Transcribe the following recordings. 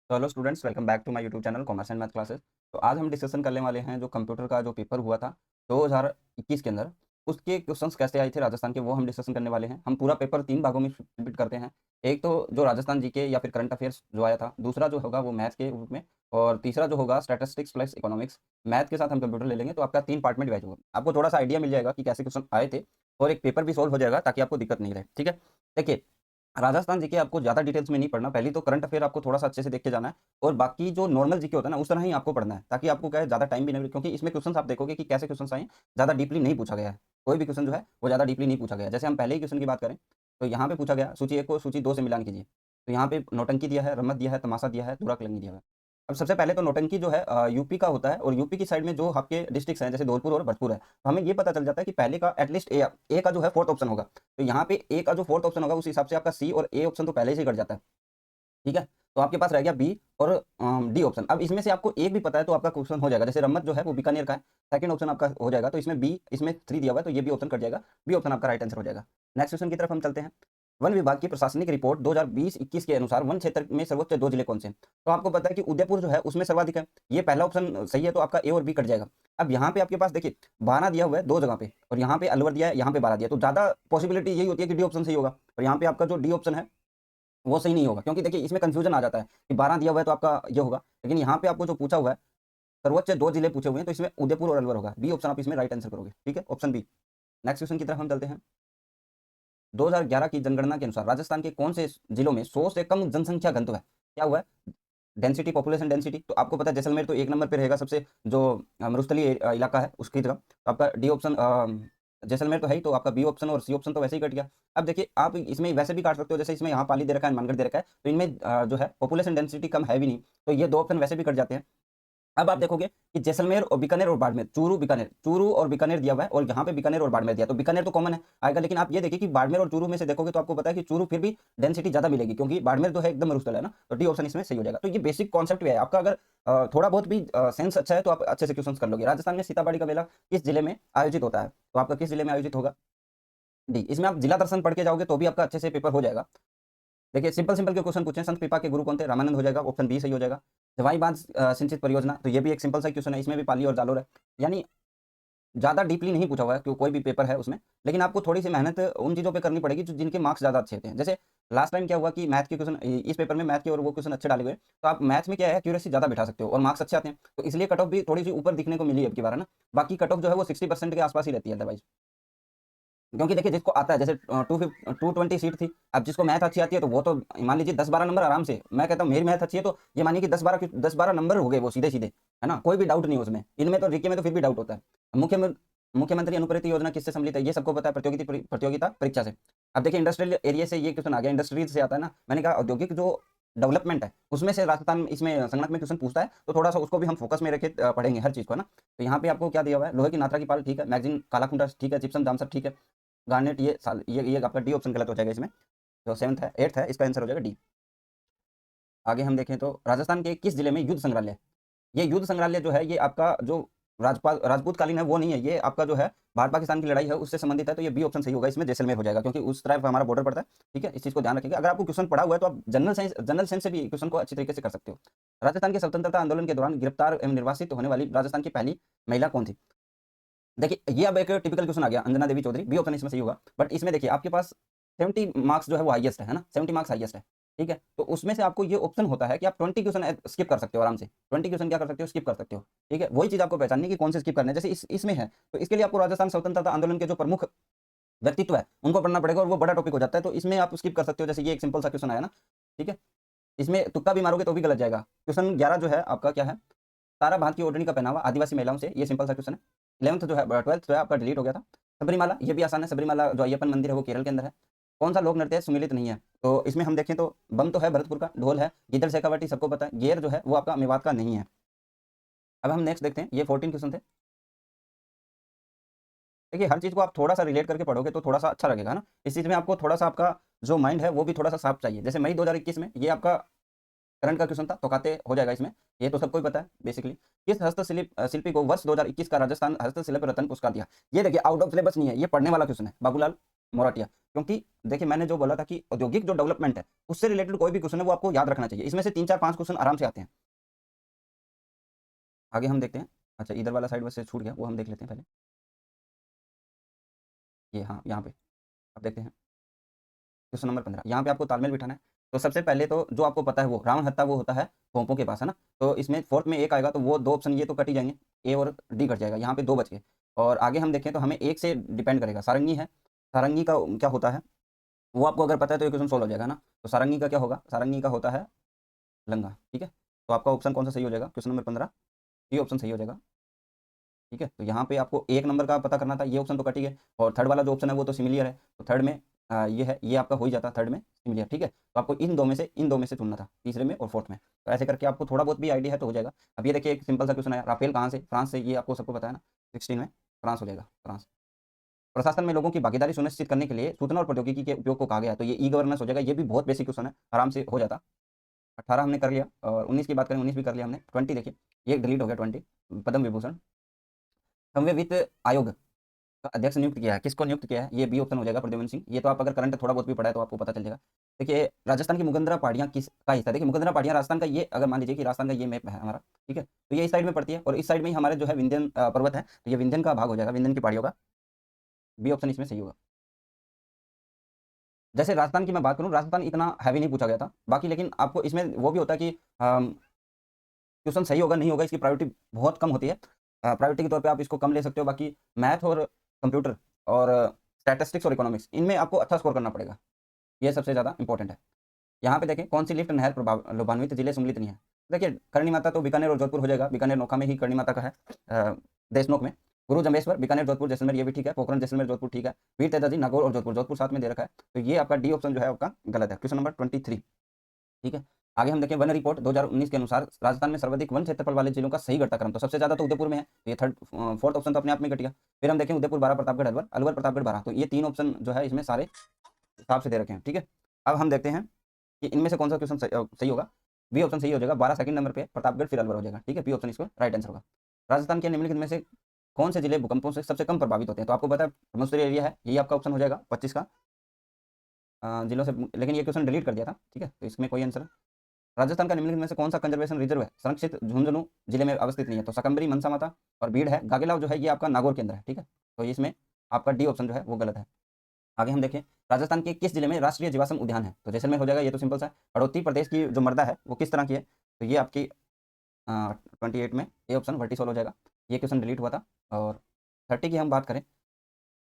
तो hello students, welcome back to my YouTube channel commerce and math classes. तो आज हम डिस्कशन करने वाले हैं जो कंप्यूटर का जो पेपर हुआ था 2021 के अंदर, उसके क्वेश्चंस कैसे आए थे राजस्थान के, वो हम डिस्कशन करने वाले हैं। हम पूरा पेपर 3 भागों में स्प्लिट करते हैं। एक तो जो राजस्थान जीके या फिर करंट अफेयर्स जो आया था, दूसरा जो होगा वो मैथ के रूप में, और तीसरा जो होगा स्टैटिस्टिक्स प्लस इकोनॉमिक्स। मैथ के साथ हम कंप्यूटर ले लेंगे, तो आपका 3 पार्ट में डिवाइड होगा। आपको थोड़ा सा आइडिया मिल जाएगा कि कैसे क्वेश्चन आए थे, और एक पेपर भी सॉल्व हो जाएगा ताकि आपको दिक्कत नहीं रहे। ठीक है, देखिए, राजस्थान जीके आपको ज़्यादा डिटेल्स में नहीं पढ़ना। पहली तो करंट अफेयर आपको थोड़ा सा अच्छे से देख के जाना है, और बाकी जो नॉर्मल जीके होता है ना, उस तरह ही आपको पढ़ना है, ताकि आपको क्या है, ज़्यादा टाइम भी नहीं लगे। क्योंकि इसमें क्वेश्चंस आप देखोगे कि कैसे क्वेश्चंस आए हैं, ज़्यादा डीपली नहीं पूछा गया है। कोई भी क्वेश्चन जो है वो ज़्यादा डीपली नहीं पूछा गया है। जैसे हम पहले ही क्वेश्चन की बात करें, तो यहाँ पे पूछा गया सूची 1 को सूची 2 से मिलान कीजिए। तो यहाँ पे नौटंकी दिया है, रम्मत दिया है, तमाशा दिया है, धुरा कलंगी दिया है। अब सबसे पहले तो नौटंकी जो है यूपी का होता है, और यूपी की साइड में जो आपके डिस्ट्रिक्ट्स हैं जैसे धौलपुर और भरतपुर है, तो हमें ये पता चल जाता है कि पहले का एटलीस्ट ए का जो है फोर्थ ऑप्शन होगा। तो यहाँ पे ए का जो फोर्थ ऑप्शन होगा, उस हिसाब से आपका सी और ए ऑप्शन तो पहले से ही कट जाता है। ठीक है, तो आपके पास रह गया बी और डी ऑप्शन। अब इसमें से आपको एक भी पता है तो आपका क्वेश्चन हो जाएगा। जैसे रम्मत जो है वो बीकानेर का है, सेकंड ऑप्शन आपका हो जाएगा, तो इसमें बी, इसमें 3 दिया हुआ है, तो ये बी ऑप्शन कट जाएगा, बी ऑप्शन आपका राइट आंसर हो जाएगा। नेक्स्ट क्वेश्चन की तरफ हम चलते हैं। वन विभाग की प्रशासनिक रिपोर्ट 2020-21 के अनुसार वन क्षेत्र में सर्वोच्च 2 जिले कौन से हैं? तो आपको पता है कि उदयपुर जो है उसमें सर्वाधिक है, ये पहला ऑप्शन सही है, तो आपका ए और बी कट जाएगा। अब यहाँ पे आपके पास देखिए 12 दिया हुआ है 2 जगह पे, और यहाँ पे अलवर दिया है, यहाँ पे 12 दिया है, तो ज़्यादा पॉसिबिलिटी यही होती है कि डी ऑप्शन सही होगा। और यहाँ पे आपका जो डी ऑप्शन है वो सही नहीं होगा, क्योंकि देखिए इसमें कंफ्यूजन आ जाता है कि 12 दिया हुआ है तो आपका ये होगा, लेकिन यहाँ पे आपको जो पूछा हुआ है सर्वोच्च 2 जिले पूछे हुए हैं, तो इसमें उदयपुर और अलवर होगा। बी ऑप्शन आप इसमें राइट आंसर करोगे। ठीक है, ऑप्शन बी। नेक्स्ट क्वेश्चन की तरफ हम चलते हैं। 2011 की जनगणना के अनुसार राजस्थान के कौन से जिलों में 100 से कम जनसंख्या घनत्व है? क्या हुआ है? Density, population density. तो आपको पता है जैसलमेर तो एक नंबर पे रहेगा, सबसे जो मरुस्थलीय इलाका है उसकी तरफ, तो आपका डी ऑप्शन जैसलमेर तो है ही, तो आपका बी ऑप्शन और सी ऑप्शन तो वैसे ही कट गया। अब देखिए आप इसमें वैसे भी काट सकते हो, जैसे इसमें यहाँ पाली दे रखा है, मानगढ़ दे रखा है, तो इनमें जो है पॉपुलेशन डेंसिटी कम है भी नहीं, तो ये 2 ऑप्शन वैसे भी कट जाते हैं। अब आप देखोगे कि जैसलमेर और बीकानेर और बाड़मेर, चूरू और बीकानेर दिया हुआ है, और यहाँ पे बीकानेर और बाड़मेर दिया, तो बीकानेर तो कॉमन है आएगा। लेकिन आप ये देखिए कि बाड़मेर और चूरू में से देखोगे तो आपको पता है कि चूरू फिर भी डेंसिटी ज्यादा मिलेगी, क्योंकि बाड़मेर जो है एकदम मरुस्थल है ना, तो डी ऑप्शन इसमें सही हो जाएगा। तो ये बेसिक कॉन्सेप्ट भी है आपका, अगर थोड़ा बहुत भी सेंस अच्छा है तो आप अच्छे से क्वेश्चन कर लोगे। राजस्थान में सीताबाड़ी का मेला किस जिले में आयोजित होता है? तो आपका किस जिले में आयोजित होगा? डी। इसमें आप जिला दर्शन पढ़ के जाओगे तो भी आपका अच्छे से पेपर हो जाएगा। देखिए सिंपल सिंपल के क्वेश्चन पूछे हैं। संत पिपा के गुरु कौन थे? रामानंद हो जाएगा, ऑप्शन बी सही हो जाएगा। जवाई बांध सिंचित परियोजना, तो ये भी एक सिंपल सा क्वेश्चन है, इसमें भी पाली और जालोर है। यानी ज़्यादा डीपली नहीं पूछा हुआ है, कोई भी पेपर है उसमें, लेकिन आपको थोड़ी सी मेहनत उन चीज़ों पे करनी पड़ेगी जो जिनके मार्क्स ज़्यादा अच्छे होते हैं। जैसे लास्ट टाइम क्या हुआ कि मैथ के क्वेश्चन, इस पेपर में मैथ के और वो क्वेश्चन अच्छे डाले हुए हैं, तो आप मैथ में क्या है, एक्यूरेसी ज़्यादा बिठा सकते हो और मार्क्स अच्छे आते हैं, तो इसलिए कट ऑफ भी थोड़ी सी ऊपर दिखने को मिली है अब की बार, है ना। बाकी कट ऑफ जो है वो 60% के आसपास ही रहती है अदरवाइज। क्योंकि देखिए जिसको आता है, जैसे 220 सीट थी, अब जिसको मैथ अच्छी आती है तो वो तो मान लीजिए 10-12 नंबर आराम से, मैं कहता हूँ मेरी मैथ अच्छी है तो ये मानिए कि 10-12 नंबर हो गए वो सीधे सीधे, है ना, कोई भी डाउट नहीं है उसमें। इनमें तो जीके में तो फिर भी डाउट होता है। मुख्यमंत्री अनुप्रेरित योजना किससे सम्मिलित है? ये सबको पता है, प्रतियोगिता परीक्षा से। अब देखिए इंडस्ट्रियल एरिया से ये क्वेश्चन आ गया, इंडस्ट्रीज से आता है ना, मैंने कहा औद्योगिक जो डेवलपमेंट है उसमें से राजस्थान इसमें संगणक में क्वेश्चन पूछता है, तो थोड़ा सा उसको भी हम फोकस में रखे पढ़ेंगे हर चीज़ को, है ना। तो यहाँ पे आपको क्या दिया हुआ है? लोहे की नात्रा की पाल ठीक है, मैगजीन कालाकुंडा ठीक है, जिप्सम जामसर ठीक है, गार्नेट ये साल ये आपका डी ऑप्शन गलत हो जाएगा इसमें। जो 7th है 8th है, इसका आंसर हो जाएगा डी। आगे हम देखें तो राजस्थान के किस जिले में युद्ध संग्रहालय? ये युद्ध संग्रहालय जो है ये आपका जो राजपूत कालीन है वो नहीं है, ये आपका जो है भारत पाकिस्तान की लड़ाई है उससे संबंधित है, तो ये बी ऑप्शन सही होगा, इसमें जैसलमेर हो जाएगा, क्योंकि उस तरफ हमारा बॉर्डर पड़ता है। ठीक है, इस चीज़ को ध्यान रखिएगा। अगर आपको क्वेश्चन पढ़ा हुआ है तो आप जनरल साइंस से भी क्वेश्चन को अच्छी तरीके से कर सकते हो। राजस्थान के स्वतंत्रता आंदोलन के दौरान गिरफ्तार एवं निर्वासित होने वाली राजस्थान की पहली महिला कौन थी? देखिए ये अब एक टिपिकल क्वेश्चन आ गया, अंजना देवी चौधरी, बी ऑप्शन इसमें सही होगा। बट इसमें देखिए आपके पास 70 मार्क्स जो है वो हाईएस्ट है ना, 70 मार्क्स हाईएस्ट है। ठीक है, तो उसमें से आपको ये ऑप्शन होता है कि आप 20 क्वेश्चन स्किप कर सकते हो आराम से, 20 क्वेश्चन क्या कर सकते हो, स्किप कर सकते हो। ठीक है, वही चीज़ आपको पहचाननी है कि कौन से स्किप करने हैं। जैसे इसमें है, तो इसके लिए आपको राजस्थान स्वतंत्रता आंदोलन के जो प्रमुख व्यक्तित्व है उनको पढ़ना पड़ेगा, और वो बड़ा टॉपिक हो जाता है, तो इसमें आप स्किप कर सकते हो। जैसे ये एक सिंपल सा क्वेश्चन आया ना, ठीक है, इसमें तुक्का भी मारोगे तो भी गलत जाएगा। क्वेश्चन 11 जो है आपका क्या है? तारा भात की ओढ़नी का पहनावा आदिवासी महिलाओं से, ये सिंपल सा क्वेश्चन है। 11th जो है 12th जो है आपका डिलीट हो गया था। सबरीमाला, ये भी आसान है, सबरीमाला जो अय्यप्पन मंदिर है वो केरल के अंदर है। कौन सा लोक नृत्य है सुमिलित नहीं है? तो इसमें हम देखें तो बम तो है भरतपुर का, ढोल है, गीदड़ शेखावटी सबको पता है, गेर जो है वो आपका मेवात का नहीं है। अब हम नेक्स्ट देखते हैं, ये 14 क्वेश्चन थे। देखिए हर चीज़ को आप थोड़ा सा रिलेट करके पढ़ोगे तो थोड़ा सा अच्छा लगेगा ना, इस चीज़ में आपको थोड़ा सा आपका जो माइंड है वो भी थोड़ा सा साफ चाहिए। जैसे मई 2021 में ये आपका करंट का क्वेश्चन था, तो खाते हो जाएगा इसमें, ये तो सबको ही पता है बेसिकली। किस शिल्पी को वर्ष 2021 का राजस्थान हस्तशिल्प रत्न पुरस्कार दिया? ये देखिए आउट ऑफ सिलेबस नहीं है, ये पढ़ने वाला क्वेश्चन है बाबूलाल। मोराटिया, क्योंकि देखिए मैंने जो बोला था कि औद्योगिक जो डेवलपमेंट है उससे रिलेटेड कोई भी क्वेश्चन है वो आपको याद रखना चाहिए। इसमें से 3 4 5 क्वेश्चन आराम से आते हैं। आगे हम देखते हैं। अच्छा, इधर वाला साइड वैसे छूट गया, वो हम देख लेते हैं पहले। ये हाँ, यहाँ पे अब देखते हैं क्वेश्चन नंबर 15। यहाँ पे आपको तालमेल बिठाना है। तो सबसे पहले तो जो आपको पता है वो रावण हत्था वो होता है भोंपों के पास, है ना। तो इसमें फोर्थ में एक आएगा, तो वो 2 ऑप्शन ये तो कट ही जाएंगे, ए और डी कट जाएगा, यहाँ पे 2 बच गए। और आगे हम देखें तो हमें एक से डिपेंड करेगा, सारंगी है। सारंगी का क्या होता है वो आपको अगर पता है तो ये क्वेश्चन सोल्व हो जाएगा ना। तो सारंगी का क्या होगा, सारंगी का होता है लंगा, ठीक है। तो आपका ऑप्शन कौन सा सही हो जाएगा, क्वेश्चन नंबर 15 ये ऑप्शन सही हो जाएगा, ठीक है। तो यहाँ पे आपको 1 नंबर का पता करना था, ये ऑप्शन तो कट ही गया। और थर्ड वाला जो ऑप्शन है वो तो सिमिलियर है, तो थर्ड में ये है, ये आपका हो ही जाता थर्ड में सिमिलियर, ठीक है। तो आपको इन दो में से चुनना था, तीसरे में और फोर्थ में। तो ऐसे करके आपको थोड़ा बहुत भी आइडिया है तो हो जाएगा। अब ये देखिए एक सिंपल सा क्वेश्चन है, राफेल कहाँ से, फ्रांस से, ये आपको सबको पता है ना। 16 में फ्रांस हो जाएगा, फ्रांस। प्रशासन में लोगों की भागीदारी सुनिश्चित करने के लिए सूचना और प्रौद्योगिकी के उपयोग को कहा गया है, तो ये ई गवर्नेंस हो जाएगा। ये भी बहुत बेसिक क्वेश्चन है, आराम से हो जाता। 18 हमने कर लिया, और 19 की बात करें 19 भी कर लिया हमने। 20 देखिए, ये डिलीट हो गया 20, पद्म विभूषण। संघीय वित्त आयोग का अध्यक्ष नियुक्त किया है, किसको नियुक्त किया है, ये बी ऑप्शन हो जाएगा, प्रद्युम्न सिंह। ये तो आप अगर करंट थोड़ा बहुत भी पढ़ा है तो आपको पता चल जाएगा। देखिए राजस्थान की मुगंदरा पहाड़ियाँ किस का हिस्सा है, देखिए मुगंदरा पहाड़ियाँ राजस्थान का, ये अगर मान लीजिए कि राजस्थान का ये मैप है हमारा, ठीक है। तो ये इस साइड में पड़ती है, और इस साइड में ही हमारे जो है विंध्यन पर्वत है, तो ये विंध्यन का भाग हो जाएगा, विंध्यन की पहाड़ियों का। बी ऑप्शन इसमें सही होगा। जैसे राजस्थान की मैं बात करूँ, राजस्थान इतना हैवी नहीं पूछा गया था बाकी, लेकिन आपको इसमें वो भी होता है कि क्वेश्चन सही होगा नहीं होगा इसकी प्रायोरिटी बहुत कम होती है। प्रायोरिटी के तौर पे आप इसको कम ले सकते हो। बाकी मैथ और कंप्यूटर और स्टैटिस्टिक्स और इकोनॉमिक्स, इनमें आपको अच्छा स्कोर करना पड़ेगा, ये सबसे ज़्यादा इंपॉर्टेंट है। यहाँ पे देखें कौन सी लिफ्ट नहर प्रभाव लाभान्वित जिले सम्मिलित नहीं है। देखिए करणी माता तो बीकानेर और जोधपुर हो जाएगा, बीकानेर नौका में ही करणी माता का है, देशनोक में। गुरु जम्बेश्वर बीकानेर जोधपुर जैसलमेर, ये भी ठीक है। पोखरण जैसलमेर जोधपुर ठीक है। वीर तेजाजी नागौर और जोधपुर, जोधपुर साथ में दे रखा है, तो ये आपका डी ऑप्शन जो है आपका गलत है, क्वेश्चन नंबर 23, ठीक है। आगे हम देखें वन रिपोर्ट 2019 के अनुसार राजस्थान में सर्वाधिक वन क्षेत्रफल वाले जिलों का सही घटता क्रम, तो सबसे ज्यादा तो उदयपुर में है, तो ये थर्ड फोर्थ ऑप्शन तो अपने आप में घट गया। फिर हम देखें उदयपुर, बारह, प्रतापगढ़, अलवर, अलवर, प्रतापगढ़, बारह, तो ये 3 ऑप्शन जो है इसमें सारे हिसाब से दे रखे हैं, ठीक है। अब हम देखते हैं कि इनमें से कौन सा क्वेश्चन सही होगा। बी ऑप्शन सही हो जाएगा, 12 सेकंड नंबर पे प्रतापगढ़ फिर अलवर हो जाएगा, ठीक है। बी ऑप्शन इसको राइट आंसर होगा। राजस्थान के निम्नलिखित में से कौन से जिले भूकंपों से सबसे कम प्रभावित होते हैं, तो आपको पता है ब्रह्मपुत्र एरिया है, यही आपका ऑप्शन हो जाएगा 25 का जिलों से, लेकिन ये क्वेश्चन डिलीट कर दिया था, ठीक है। तो इसमें कोई आंसर। राजस्थान का निम्नलिखित में से कौन सा कंजर्वेशन रिजर्व है संरक्षित झुंझुनू जिले में अवस्थित नहीं है, तो सकंबरी, मनसा माता और भीड़ है। गागेलाव जो है ये आपका नागौर के अंदर है, ठीक है। तो इसमें आपका डी ऑप्शन जो है वो गलत है। आगे हम देखें राजस्थान के किस जिले में राष्ट्रीय जीवाश्म उद्यान है, तो जैसलमेर हो जाएगा, ये तो सिंपल सा है। हड़ौती प्रदेश की जो मर्दा है वो किस तरह की है, तो ये आपकी 28 में ए ऑप्शन वर्टिसोल हो जाएगा, ये क्वेश्चन डिलीट हुआ था। और 30 की हम बात करें,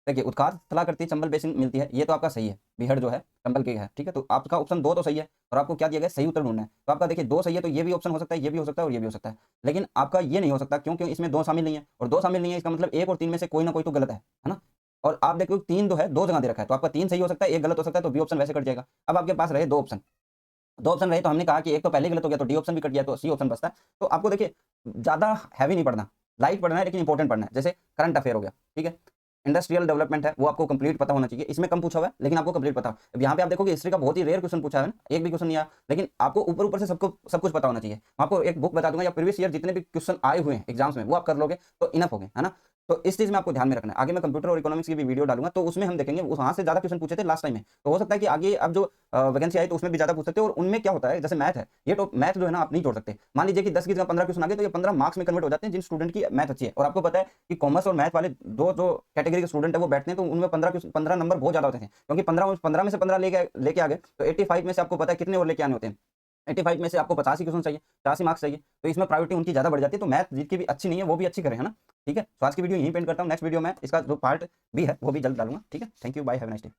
देखिए उत्कार स्थलाकृति चंबल बेसिन मिलती है, ये तो आपका सही है, बिहड़ जो है चंबल के है, ठीक है। तो आपका ऑप्शन 2 तो सही है, और आपको क्या दिया गया, सही उत्तर ढूंढना है। तो आपका देखिए 2 सही है, तो ये भी ऑप्शन हो सकता है, ये भी हो सकता है और ये भी हो सकता है, लेकिन आपका ये नहीं हो सकता, क्योंकि इसमें 2 शामिल नहीं है, और 2 शामिल नहीं है इसका मतलब 1 और 3 में से कोई ना कोई तो गलत है ना। और आप देखो 3 जो है 2 जगह दे रखा है, तो आपका 3 सही हो सकता है, 1 गलत हो सकता है, तो बी ऑप्शन वैसे कट जाएगा। अब आपके पास रहे 2 ऑप्शन, 2 ऑप्शन रहे, तो हमने कहा कि एक तो पहले गलत हो गया, तो डी ऑप्शन भी कट गया, तो सी ऑप्शन बचता है। तो आपको देखिए ज़्यादा हैवी नहीं पढ़ना, लाइट पढ़ना है, लेकिन इंपॉर्टेंट पढ़ना है। जैसे करंट अफेयर हो गया, ठीक है। इंडस्ट्रियल डेवलपमेंट है वो आपको कंप्लीट पता होना चाहिए, इसमें कम पूछा हुआ है लेकिन आपको कंप्लीट पता। अब यहाँ पे आप देखोगे हिस्ट्री का बहुत ही रेयर क्वेश्चन पूछा है ना, एक भी क्वेश्चन नहीं आया, लेकिन आपको ऊपर ऊपर से सब कुछ पता होना चाहिए। मैं आपको एक बुक बता दूंगा, या प्रीवियस ईयर जितने भी क्वेश्चन आए हुए हैं एग्जाम्स में वो आप कर लोगे तो इनफ हो गए, है ना। तो इस चीज में आपको ध्यान में रखना है। आगे मैं कंप्यूटर और इकोनॉमिक्स की भी वीडियो डालूंगा, तो उसमें हम देखेंगे वहां से ज्यादा क्वेश्चन पूछे थे लास्ट टाइम में, तो हो सकता है कि आगे अब जो वैकेंसी आई तो उसमें भी ज्यादा पूछ सकते हैं। और उनमें क्या होता है, जैसे मैथ है, ये तो मैथ जो है ना आप नहीं जोड़ सकते। मान लीजिए कि 10 की जगह 15 क्वेश्चन आ गए, तो ये 15 मार्क्स में कन्वर्ट हो जाते हैं जिन स्टूडेंट की मैथ अच्छी है। और आपको पता है कि कॉमर्स और मैथ वाले दो जो कैटेगरी के स्टूडेंट है वो बैठते हैं, तो उनमें 15 नंबर बहुत ज्यादा होते हैं, क्योंकि 15 में से 15 लेके आ गए, तो 85 में से आपको पता है कितने और लेके आने होते हैं, 85 में से आपको 85 क्वेश्चन चाहिए, 85 मार्क्स चाहिए, तो इसमें प्रायोरिटी उनकी ज़्यादा बढ़ जाती है। तो मैथ जिनकी भी अच्छी नहीं है वो भी अच्छी करें, है ना। ठीक है, तो आज की वीडियो यहीं पेंड करता हूँ, नेक्स्ट वीडियो में इसका जो पार्ट भी है वो भी जल्द डालूंगा, ठीक है। Thank you, bye, have a nice day.